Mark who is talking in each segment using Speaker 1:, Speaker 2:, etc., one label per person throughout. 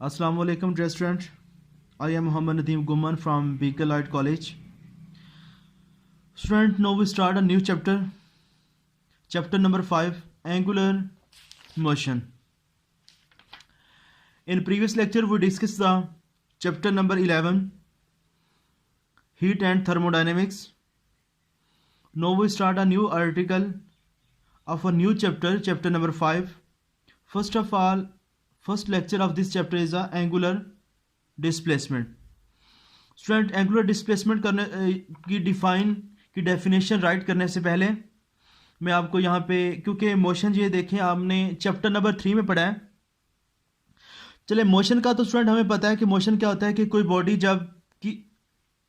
Speaker 1: Assalamu alaikum, dear student. I am Muhammad Nadeem Gumman from Beaker Light College. Student, now we start a new chapter. Chapter number 5, Angular Motion. In previous lecture, we discussed the chapter number 11, Heat and Thermodynamics. Now we start a new article of a new chapter, chapter number 5. First of all, first lecture of this chapter is a angular displacement. Student angular displacement करने की definition right करने से पहले मैं आपको यहाँ पे, क्योंकि मोशन ये देखें आपने चैप्टर नंबर 3 में पढ़ा है. चले मोशन का तो स्टूडेंट हमें पता है कि मोशन क्या होता है कि कोई बॉडी जब कि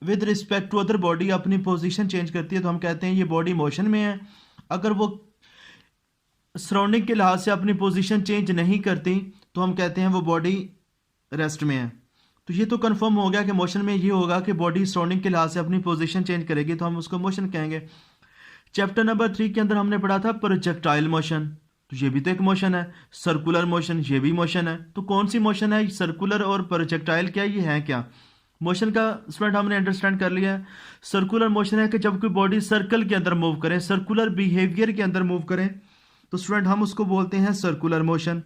Speaker 1: with respect to other body अपनी पोजीशन चेंज करती है तो हम कहते हैं ये बॉडी मोशन में है. अगर वो सराउंडिंग के लिहाज से अपनी पोजीशन चेंज नहीं करती तो हम कहते हैं वो बॉडी रेस्ट में है. तो ये तो कंफर्म हो गया कि मोशन में ये होगा कि बॉडी सराउंडिंग के लिहाज से अपनी पोजीशन चेंज करेगी तो हम उसको मोशन कहेंगे. चैप्टर नंबर 3 के अंदर हमने पढ़ा था प्रोजेक्टाइल मोशन, तो ये भी तो एक मोशन है. सर्कुलर मोशन, ये भी मोशन है. तो कौन सी मोशन है? सर्कुलर और प्रोजेक्टाइल क्या ये है क्या? मोशन का स्टूडेंट हमने अंडरस्टैंड कर लिया है. सर्कुलर मोशन है कि जब कोई बॉडी सर्कल के अंदर मूव करे, सर्कुलर बिहेवियर के अंदर मूव करे तो स्टूडेंट हम उसको बोलते हैं सर्कुलर मोशन.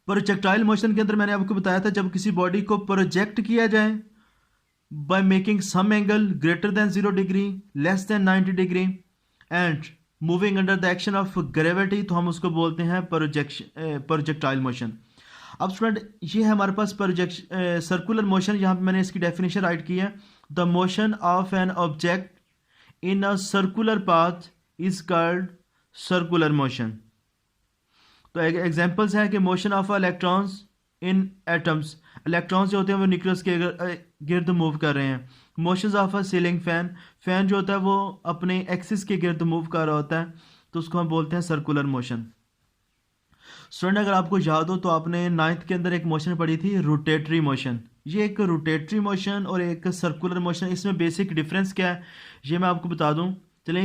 Speaker 1: प्रोजेक्टाइल मोशन के अंदर मैंने आपको बताया था जब किसी बॉडी को प्रोजेक्ट किया जाए by making some angle greater than 0 degree, less than 90 degree and moving under the action of gravity, तो हम उसको बोलते हैं प्रोजेक्टाइल मोशन. अब स्टूडेंट ये है हमारे पास सर्कुलर मोशन. यहाँ पे मैंने इसकी डेफिनेशन राइट की है. The motion of an object in a circular path is called circular motion. तो एग्जांपल्स हैं कि motion of electrons in atoms, electrons जो होते हैं वो न्यूक्लियस के गिर्द मूव कर रहे हैं. Motions of a ceiling fan, fan जो होता है वो अपने एक्सिस के गिर्द मूव कर रहा होता है तो उसको हम बोलते हैं सर्कुलर मोशन. स्टूडेंट अगर आपको याद हो तो आपने 9th के अंदर एक मोशन पढ़ी थी रोटेटरी मोशन. ये एक रोटेटरी मोशन और एक सर्कुलर मोशन, इसमें बेसिक डिफरेंस क्या है ये मैं आपको बता दूं. चलें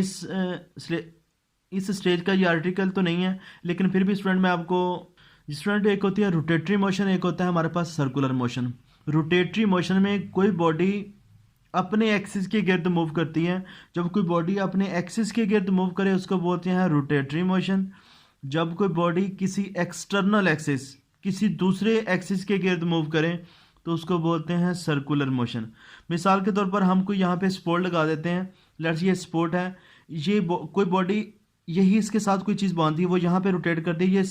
Speaker 1: इस स्टेज का ये आर्टिकल तो नहीं है लेकिन फिर भी स्टूडेंट मैं आपको, स्टूडेंट एक होती है रोटेटरी मोशन, एक होता है हमारे पास सर्कुलर मोशन. रोटेटरी मोशन में कोई बॉडी अपने एक्सिस के गिर्द मूव करती है. जब कोई बॉडी अपने एक्सिस के गिर्द मूव करे उसको बोलते हैं रोटेटरी मोशन. जब कोई बॉडी किसी एक्सटर्नल एक्सिस, किसी दूसरे एक्सिस के गिर्द मूव करे तो उसको बोलते हैं सर्कुलर मोशन. मिसाल के तौर पर हम कोई यहाँ पे स्पोर्ट लगा देते हैं. लेट्स ये स्पोर्ट है, ये कोई बॉडी यही इसके साथ कोई चीज़ बांधी है वो यहाँ पे रोटेट कर दी, ये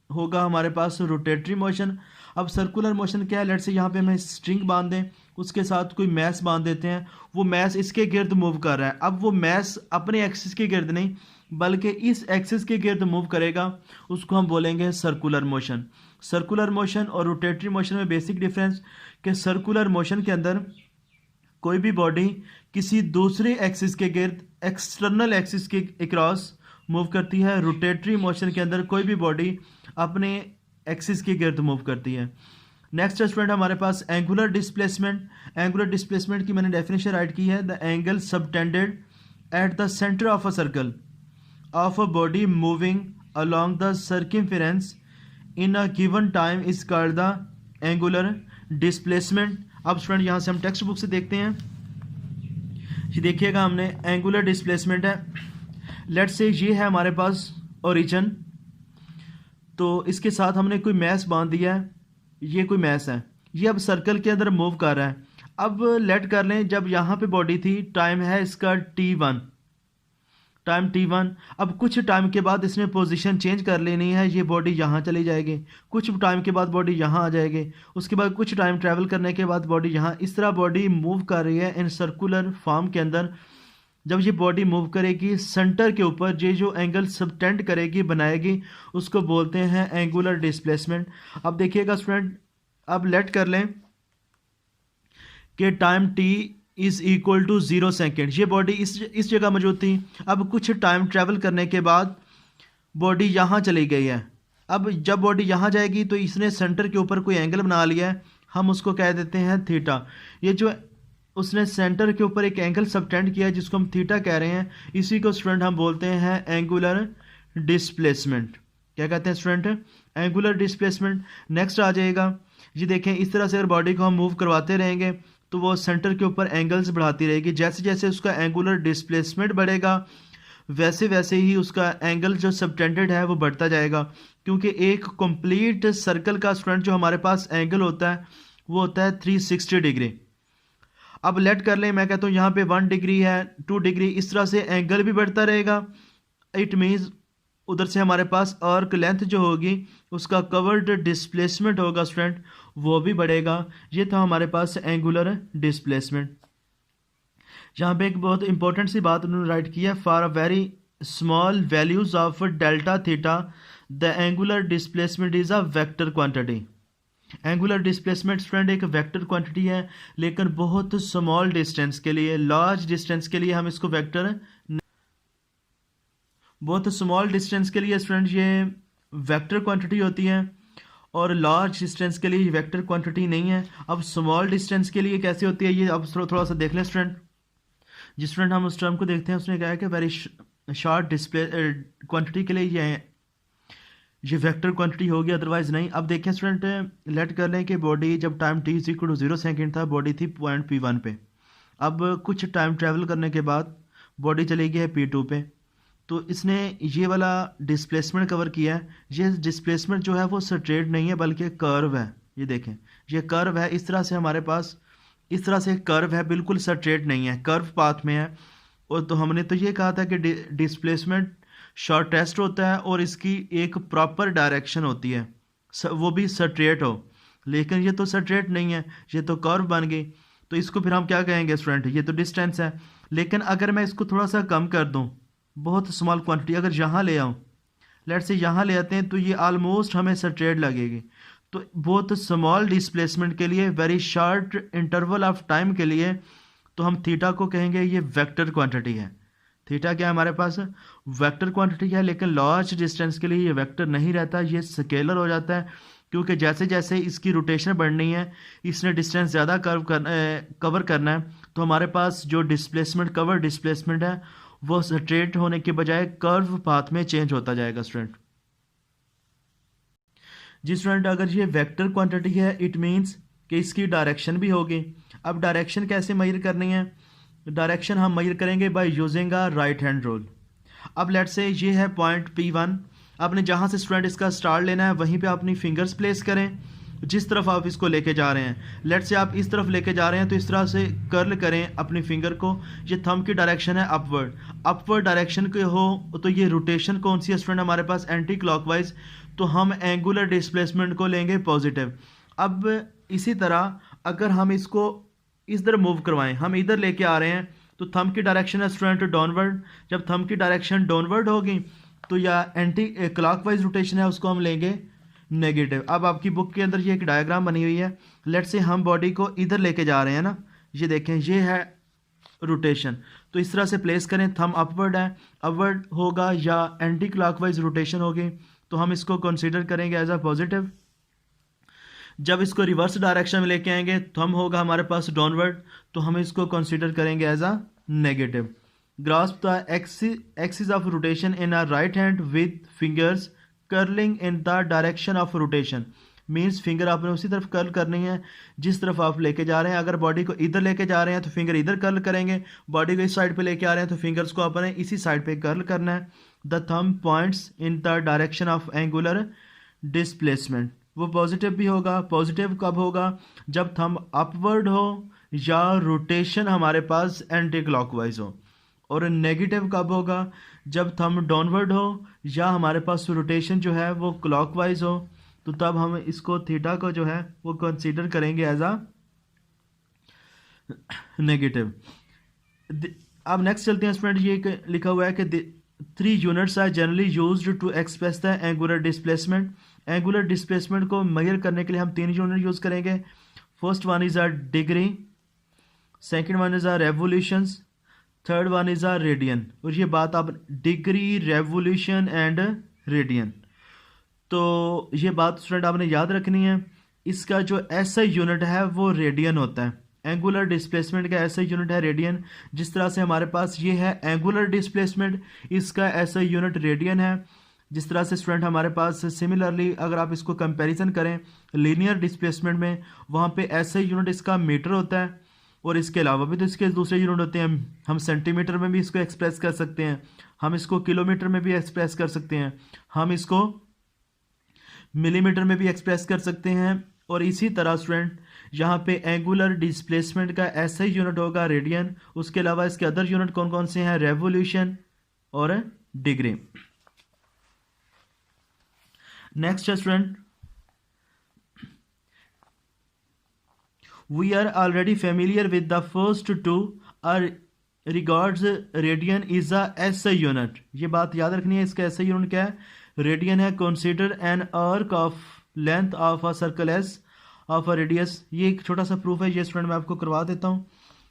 Speaker 1: होगा हमारे पास रोटेटरी मोशन. अब सर्कुलर मोशन क्या है? लेट्स से यहाँ पे हमें स्ट्रिंग बांध दें, उसके साथ कोई मैस बांध देते हैं, वो मैस इसके गिर्द मूव कर रहा है. अब वो मैस अपने एक्सिस के गिर्द नहीं बल्कि इस एक्सिस के गिर्द मूव करेगा, उसको हम बोलेंगे सर्कुलर मोशन. सर्कुलर मोशन और रोटेटरी मोशन में बेसिक डिफरेंस कि सर्कुलर मोशन के अंदर कोई भी बॉडी किसी दूसरे एक्सिस के गिर्द, एक्सटर्नल एक्सिस के अक्रॉस मूव करती है. रोटेटरी मोशन के अंदर कोई भी बॉडी अपने एक्सिस के गिर्द मूव करती है. नेक्स्ट स्टूडेंट हमारे पास एंगुलर डिस्प्लेसमेंट. एंगुलर डिस्प्लेसमेंट की मैंने डेफिनेशन राइट की है. The angle subtended at the centre of a circle of a body moving along the circumference in a given time is called the angular displacement. अब student यहाँ से हम text book से देखते हैं. ये देखिएगा हमने एंगुलर डिस्प्लेसमेंट है. लेट्स से ये है हमारे पास ओरिजिन, तो इसके साथ हमने कोई मैस बांध दिया है. ये कोई मैस है, ये अब सर्कल के अंदर मूव कर रहा है. अब लेट कर लें जब यहाँ पे बॉडी थी, टाइम है इसका t1, टाइम t1. अब कुछ टाइम के बाद इसने पोजीशन चेंज कर लेनी है, ये बॉडी यहाँ चली जाएगी, कुछ टाइम के बाद बॉडी यहाँ आ जाएगी, उसके बाद कुछ टाइम ट्रैवल करने के बाद बॉडी यहाँ. इस तरह बॉडी मूव कर रही है इन सर्कुलर फॉर्म के अंदर. जब ये बॉडी मूव करेगी सेंटर के ऊपर, ये जो एंगल सबटेंड करेगी, बनाएगी, उसको बोलते हैं एंगुलर डिस्प्लेसमेंट. अब देखिएगा स्टूडेंट, अब लेट कर लें कि time t is equal to 0 second. ये बॉडी इस जगह मौजूद थी. अब कुछ टाइम ट्रैवल करने के बाद बॉडी यहाँ चली गई है. अब जब बॉडी यहाँ जाएगी तो इसने सेंटर के ऊपर कोई एंगल बना लिया है, हम उसको कह देते हैं थीटा. ये जो उसने सेंटर के ऊपर एक एंगल सबटेंड किया जिसको हम थीटा कह रहे हैं, इसी को स्टूडेंट हम बोलते हैं एंगुलर डिस्प्लेसमेंट. क्या कहते हैं स्टूडेंट? Angular displacement. नेक्स्ट आ जाएगा, ये देखें, इस तरह से अगर बॉडी को हम मूव करवाते रहेंगे तो वो सेंटर के ऊपर एंगल्स बढ़ाती रहेगी। जैसे जैसे उसका एंगुलर डिस्प्लेसमेंट बढ़ेगा वैसे वैसे ही उसका एंगल जो सबटेंडेड है वो बढ़ता जाएगा, क्योंकि एक कंप्लीट सर्कल का स्टूडेंट जो हमारे पास एंगल होता है वो होता है 360 डिग्री। अब लेट कर लें, मैं कहता हूँ यहाँ पे 1 डिग्री है, 2 डिग्री, इस तरह से एंगल भी बढ़ता रहेगा। इट मीन्स उधर से हमारे पास आर्क लेंथ जो होगी उसका कवर्ड डिस्प्लेसमेंट होगा स्टूडेंट, वो भी बढ़ेगा। ये था हमारे पास एंगुलर डिस्प्लेसमेंट। यहाँ पे एक बहुत इंपॉर्टेंट सी बात उन्होंने राइट की है, for a very small values of delta theta the angular displacement is a vector quantity. Angular displacement student एक वेक्टर क्वांटिटी है, लेकिन बहुत स्मॉल डिस्टेंस के लिए, लार्ज डिस्टेंस के लिए हम इसको वेक्टर, बहुत स्मॉल डिस्टेंस के लिए स्टूडेंट ये वेक्टर क्वांटिटी होती है और लार्ज डिस्टेंस के लिए ये वेक्टर क्वांटिटी नहीं है। अब स्मॉल डिस्टेंस के लिए कैसे होती है ये अब थोड़ा सा देख लें स्टूडेंट। जिस स्टूडेंट हम उस टर्म को देखते हैं उसने कहा है कि वेरी शॉर्ट डिस्प्ले क्वांटिटी के लिए ये वेक्टर क्वांटिटी होगी, अदरवाइज नहीं। अब देखें स्टूडेंट, लेट कर लें कि बॉडी जब टाइम t = 0 सेकेंड था, बॉडी थी पॉइंट P1 पे। अब कुछ टाइम ट्रेवल करने के बाद बॉडी चली गई है P2 पे, तो इसने ये वाला डिस्प्लेसमेंट कवर किया है। ये डिस्प्लेसमेंट जो है वो स्ट्रेट नहीं है बल्कि कर्व है। ये देखें, ये कर्व है, इस तरह से हमारे पास इस तरह से कर्व है, बिल्कुल स्ट्रेट नहीं है, कर्व पाथ में है। और तो हमने तो ये कहा था कि डिस्प्लेसमेंट शॉर्टेस्ट होता है और इसकी एक प्रॉपर डायरेक्शन होती है, वो भी स्ट्रेट हो, लेकिन ये तो स्ट्रेट नहीं है, ये तो कर्व बन गई। तो इसको फिर हम क्या कहेंगे स्टूडेंट, ये तो डिस्टेंस है। लेकिन अगर मैं इसको थोड़ा सा कम कर दूं, बहुत स्मॉल क्वांटिटी अगर यहाँ ले आऊँ, लेट से यहाँ ले आते हैं, तो ये ऑलमोस्ट हमें स्ट्रेट लगेगी। तो बहुत स्मॉल डिस्प्लेसमेंट के लिए, very short interval of time के लिए, तो हम थीटा को कहेंगे ये वेक्टर क्वांटिटी है। थीटा क्या है हमारे पास, वेक्टर क्वांटिटी है। लेकिन लार्ज डिस्टेंस के लिए ये वेक्टर नहीं रहता, ये स्केलर हो जाता है, क्योंकि जैसे जैसे इसकी रोटेशन बढ़नी है, इसने डिस्टेंस ज़्यादा कवर करना है, तो हमारे पास जो डिस्प्लेसमेंट, कवर डिस्प्लेसमेंट है, वो स्ट्रेट होने के बजाय कर्व पाथ में चेंज होता जाएगा स्टूडेंट। जी स्टूडेंट, अगर ये वेक्टर क्वांटिटी है इट मीन्स कि इसकी डायरेक्शन भी होगी। अब डायरेक्शन कैसे मेजर करनी है, डायरेक्शन हम मेजर करेंगे by using a right hand rule. अब लेट से ये है पॉइंट P1, आपने जहाँ से स्टूडेंट इसका स्टार्ट लेना है वहीं पे अपनी फिंगर्स प्लेस करें, जिस तरफ आप इसको लेके जा रहे हैं। लेट से आप इस तरफ लेके जा रहे हैं तो इस तरह से कर्ल करें अपनी फिंगर को। ये थंब की डायरेक्शन है अपवर्ड, अपवर्ड डायरेक्शन के हो तो ये रोटेशन कौन सी है स्टूडेंट हमारे पास, एंटी क्लॉकवाइज, तो हम एंगुलर डिस्प्लेसमेंट को लेंगे पॉजिटिव। अब इसी तरह अगर हम इसको इधर मूव करवाएं, हम इधर लेके आ रहे हैं तो थंब की डायरेक्शन है स्टूडेंट डाउनवर्ड। जब थंब की डायरेक्शन डाउनवर्ड होगी तो या एंटी क्लॉकवाइज रोटेशन है उसको हम लेंगे नेगेटिव। अब आपकी बुक के अंदर ये एक डायग्राम बनी हुई है, लेट से हम बॉडी को इधर लेके जा रहे हैं ना, ये देखें ये है रोटेशन, तो इस तरह से प्लेस करें, थंब अपवर्ड है, अपवर्ड होगा या एंटी क्लॉकवाइज रोटेशन होगी तो हम इसको कंसीडर करेंगे एज अ पॉजिटिव। जब इसको रिवर्स डायरेक्शन में लेके आएंगे थंब होगा हमारे पास डाउनवर्ड, तो हम इसको कंसीडर करेंगे as a negative. Grasp the axis of rotation in a right hand with fingers curling in the direction of rotation, means finger आपने उसी तरफ कर्ल करनी है जिस तरफ आप लेके जा रहे हैं। अगर बॉडी को इधर लेके जा रहे हैं तो फिंगर इधर कर्ल करेंगे, बॉडी को इस साइड पे लेके आ रहे हैं तो फिंगर्स को आपने इसी साइड पे कर्ल करना है। The thumb points in the direction of angular displacement, वो पॉजिटिव भी होगा। पॉजिटिव कब होगा, जब थंब अपवर्ड हो या रोटेशन हमारे पास एंटी क्लॉकवाइज हो। और नेगेटिव कब होगा, जब थंब डाउनवर्ड हो या हमारे पास रोटेशन जो है वो क्लॉकवाइज हो, तो तब हम इसको थीटा को जो है वो कंसीडर करेंगे एज अ नेगेटिव। अब नेक्स्ट चलते हैं स्टूडेंट, ये लिखा हुआ है कि 3 units are generally used to express the angular displacement. Angular displacement को मेजर करने के लिए हम 3 यूनिट यूज करेंगे। First one is a degree, second one is a revolutions, third one is a radian. और ये बात आप डिग्री, रेवोल्यूशन एंड रेडियन, तो ये बात स्टूडेंट आपने याद रखनी है। इसका जो ऐसा यूनिट है वो रेडियन होता है, एंगुलर डिस्प्लेसमेंट का ऐसा यूनिट है रेडियन। जिस तरह से हमारे पास ये है एंगुलर डिस्प्लेसमेंट, इसका ऐसा यूनिट रेडियन है। जिस तरह से स्टूडेंट हमारे पास सिमिलरली अगर आप इसको कंपैरिजन करें लीनियर डिस्प्लेसमेंट में, वहाँ पे ऐसे यूनिट इसका मीटर होता है और इसके अलावा भी तो इसके दूसरे यूनिट होते हैं। हम सेंटीमीटर में भी इसको एक्सप्रेस कर सकते हैं, हम इसको किलोमीटर में भी एक्सप्रेस कर सकते हैं, हम इसको मिलीमीटर में भी एक्सप्रेस कर सकते हैं। और इसी तरह स्टूडेंट यहाँ पे एंगुलर डिस्प्लेसमेंट का ऐसा ही यूनिट होगा रेडियन। उसके अलावा इसके अदर यूनिट कौन कौन से हैं, रेवोल्यूशन और डिग्री। नेक्स्ट है student, we are already familiar with the first two are regards radian is a SI unit. ये बात याद रखनी है, इसका एसआई यूनिट क्या है, रेडियन है। Consider an arc of length of a circle S of a radius. ये एक छोटा सा प्रूफ है, ये स्टूडेंट मैं आपको करवा देता हूँ।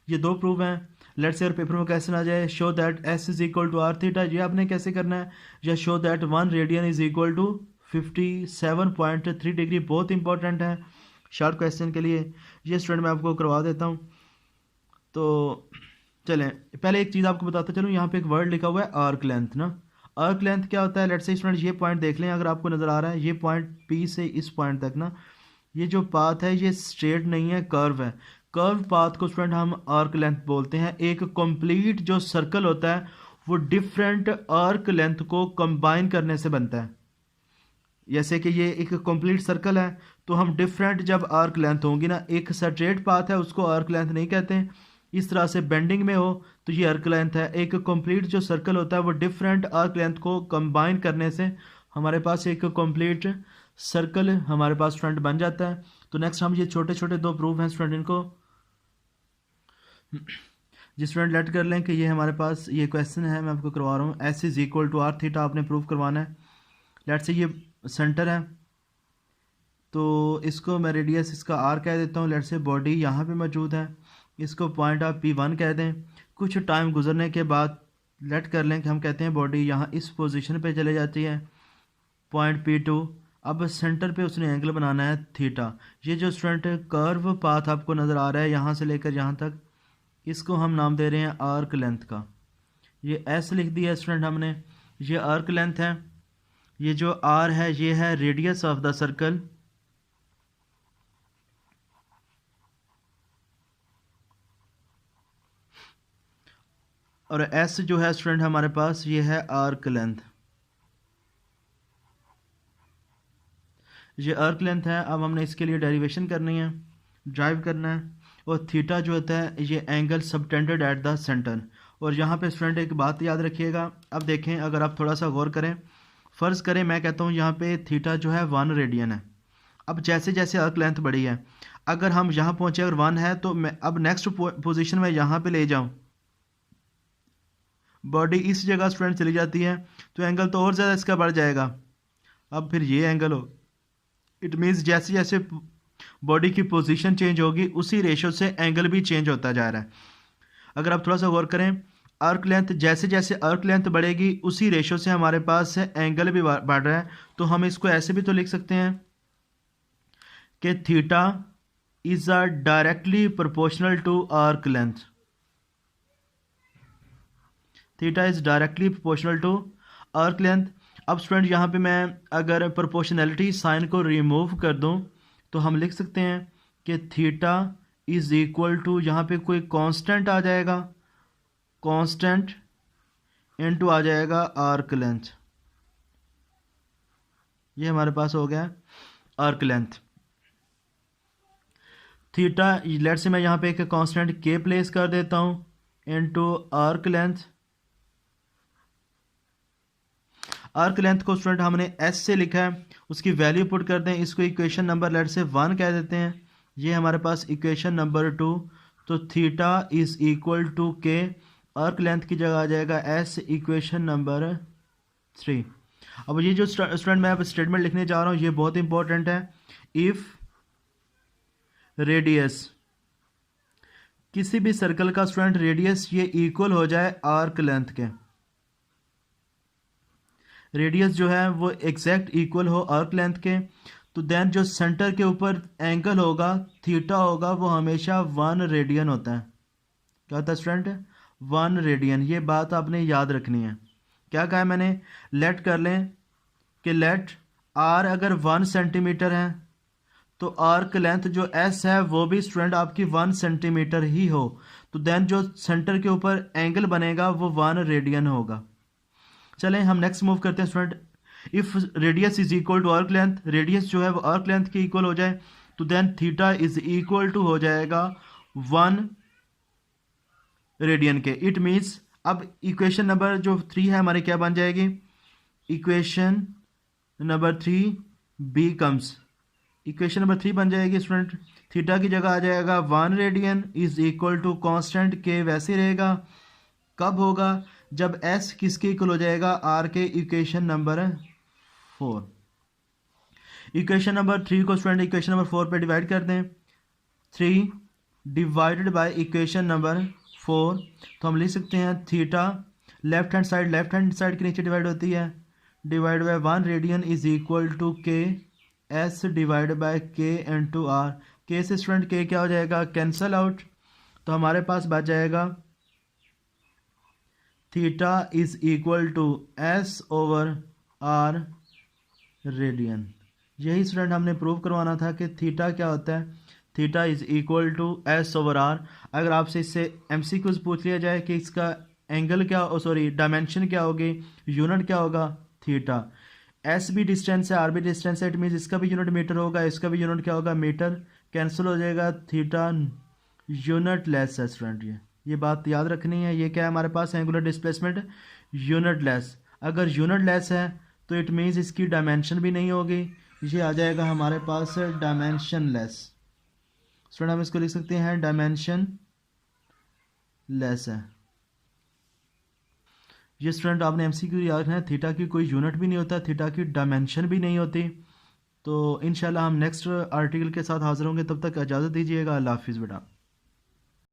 Speaker 1: ये दो प्रूफ हैं। लेट्स से पेपर में कैसे ना जाए, show that s is equal to r theta, ये आपने कैसे करना है, या show that 1 radian is equal to 57.3 degree. बहुत इंपॉर्टेंट है शॉर्ट क्वेश्चन के लिए, ये स्टूडेंट मैं आपको करवा देता हूँ। तो चलें पहले एक चीज़ आपको बताता चलूँ, यहाँ पे एक वर्ड लिखा हुआ है आर्क लेंथ ना। आर्क लेंथ क्या होता है, लेट्स से स्टूडेंट ये पॉइंट देख लें, अगर आपको नज़र आ रहा है ये पॉइंट पी से इस पॉइंट तक ना, ये जो पाथ है ये स्ट्रेट नहीं है, कर्व है। कर्व पाथ को स्टूडेंट हम आर्क लेंथ बोलते हैं। एक कंप्लीट जो सर्कल होता है वो डिफरेंट आर्क लेंथ को कंबाइन करने से बनता है। जैसे कि ये एक कंप्लीट सर्कल है तो हम डिफरेंट जब आर्क लेंथ होंगी ना, एक स्ट्रेट पाथ है उसको आर्क लेंथ नहीं कहते, इस तरह से बेंडिंग में हो तो ये आर्क लेंथ है। एक कंप्लीट जो सर्कल होता है वो डिफरेंट आर्क लेंथ को कंबाइन करने से हमारे पास एक कंप्लीट सर्कल हमारे पास स्टूडेंट बन जाता है। तो नेक्स्ट हम ये छोटे छोटे दो प्रूफ हैं स्टूडेंट, इनको जिस स्टूडेंट लेट कर लें कि ये हमारे पास ये क्वेश्चन है, मैं आपको करवा रहा हूँ। S is equal to r theta आपने प्रूफ करवाना है। लेट से ये सेंटर है तो इसको मैं रेडियस इसका आर कह देता हूँ। लेट से बॉडी यहाँ पे मौजूद है, इसको पॉइंट आप P1 कह दें। कुछ टाइम गुजरने के बाद लेट कर लें कि हम कहते हैं बॉडी यहाँ इस पोजीशन पे चले जाती है, पॉइंट P2। अब सेंटर पे उसने एंगल बनाना है थीटा। ये जो स्टूडेंट कर्व पाथ आपको नज़र आ रहा है यहाँ से लेकर यहाँ तक, इसको हम नाम दे रहे हैं आर्क लेंथ का। ये एस लिख दिया स्टूडेंट हमने, ये आर्क लेंथ है। ये जो आर है ये है रेडियस ऑफ द सर्कल, और एस जो है स्टूडेंट हमारे पास ये है आर्क लेंथ। ये आर्क लेंथ है। अब हमने इसके लिए डेरिवेशन करनी है, ड्राइव करना है। और थीटा जो होता है ये angle subtended at the centre. और यहाँ पे स्टूडेंट एक बात याद रखिएगा, अब देखें अगर आप थोड़ा सा गौर करें, फ़र्ज़ करें मैं कहता हूँ यहाँ पे थीटा जो है 1 रेडियन है। अब जैसे जैसे आर्क लेंथ बढ़ी है, अगर हम यहाँ पहुँचे अगर 1 है तो मैं अब नेक्स्ट पोजीशन में यहाँ पे ले जाऊँ, बॉडी इस जगह स्टूडेंट चली जाती है तो एंगल तो और ज़्यादा इसका बढ़ जाएगा। अब फिर ये एंगल हो, इट मीन्स जैसे जैसे बॉडी की पोजीशन चेंज होगी उसी रेशो से एंगल भी चेंज होता जा रहा है। अगर आप थोड़ा सा गौर करें, आर्क लेंथ जैसे जैसे आर्क लेंथ बढ़ेगी उसी रेशो से हमारे पास एंगल भी बढ़ रहा है। तो हम इसको ऐसे भी तो लिख सकते हैं कि theta is a directly proportional to arc length. Theta is directly proportional to arc length. अब स्टूडेंट यहाँ पे मैं अगर प्रोपोर्शनैलिटी साइन को रिमूव कर दूँ तो हम लिख सकते हैं कि थीटा इज इक्वल टू, यहाँ पे कोई कांस्टेंट आ जाएगा, कांस्टेंट इनटू आ जाएगा आर्क लेंथ। ये हमारे पास हो गया आर्क लेंथ। थीटा लेट से मैं यहाँ पे एक कांस्टेंट के प्लेस कर देता हूँ into arc length. Arc length को स्टूडेंट हमने एस से लिखा है, उसकी वैल्यू पुट कर दें, इसको इक्वेशन नंबर लेट से 1 कह देते हैं। ये हमारे पास इक्वेशन नंबर 2। तो थीटा इज इक्वल टू के, आर्क लेंथ की जगह आ जाएगा एस, इक्वेशन नंबर 3। अब ये जो स्टूडेंट मैं अब स्टेटमेंट लिखने जा रहा हूँ ये बहुत इंपॉर्टेंट है। इफ रेडियस, किसी भी सर्कल का स्टूडेंट रेडियस ये इक्वल हो जाए आर्क लेंथ के, रेडियस जो है वो एग्जैक्ट इक्वल हो आर्क लेंथ के, तो देन जो सेंटर के ऊपर एंगल होगा थीटा होगा वो हमेशा 1 रेडियन होता है। क्या होता है स्टूडेंट? 1 रेडियन। ये बात आपने याद रखनी है। क्या कहा है मैंने? लेट कर लें कि लेट आर अगर 1 सेंटीमीटर है तो आर्क लेंथ जो एस है वो भी स्टूडेंट आपकी 1 सेंटीमीटर ही हो, तो देन जो सेंटर के ऊपर एंगल बनेगा वो 1 रेडियन होगा। चलें हम नेक्स्ट मूव करते हैं student. If radius is equal to arc length, radius जो है वो आर्क लेंथ के इक्वल हो जाए तो then theta is equal to हो जाएगा 1 रेडियन के। इट मीन्स अब इक्वेशन नंबर जो 3 है हमारी क्या बन जाएगी, equation number 3 becomes, equation number 3 बन जाएगी स्टूडेंट, थीटा की जगह आ जाएगा 1 radian is equal to constant के वैसे रहेगा। कब होगा, जब एस किसके इक्वल हो जाएगा, आर के। इक्वेशन नंबर 4, इक्वेशन नंबर 3 को स्टूडेंट इक्वेशन नंबर 4 पे डिवाइड कर दें। 3 डिवाइडेड बाय इक्वेशन नंबर 4, तो हम लिख सकते हैं थीटा लेफ्ट हैंड साइड के नीचे डिवाइड होती है, divide by 1 radian is equal to K S divide by K into R. के से स्टूडेंट के क्या हो जाएगा, कैंसल आउट, तो हमारे पास बच जाएगा theta is equal to S over R radian. यही स्टूडेंट हमने प्रूव करवाना था कि थीटा क्या होता है, theta is equal to S over R. अगर आपसे इससे एमसीक्यूज पूछ लिया जाए कि इसका एंगल क्या, सॉरी डायमेंशन क्या होगी, यूनिट क्या होगा, थीटा। एस भी डिस्टेंस है, आर भी डिस्टेंस है, इट मीन्स इसका भी यूनिट मीटर होगा, इसका भी यूनिट क्या होगा, मीटर। कैंसिल हो जाएगा, थीटा यूनिट लेस है स्टूडेंट। ये बात याद रखनी है। ये क्या है हमारे पास, एंगुलर डिस्प्लेसमेंट यूनिट लेस। अगर यूनिट लेस है तो इट मीन्स इसकी डायमेंशन भी नहीं होगी, ये आ जाएगा हमारे पास डायमेंशन लेस। स्टूडेंट हम इसको लिख सकते हैं डायमेंशन लेस है। ये स्टूडेंट आपने एमसीक्यू याद रखना है, थीटा की कोई यूनिट भी नहीं होता, थीटा की डायमेंशन भी नहीं होती। तो इंशाल्लाह हम नेक्स्ट आर्टिकल के साथ हाजिर होंगे, तब तक इजाज़त दीजिएगा। अल्लाह हाफिज़ बेटा।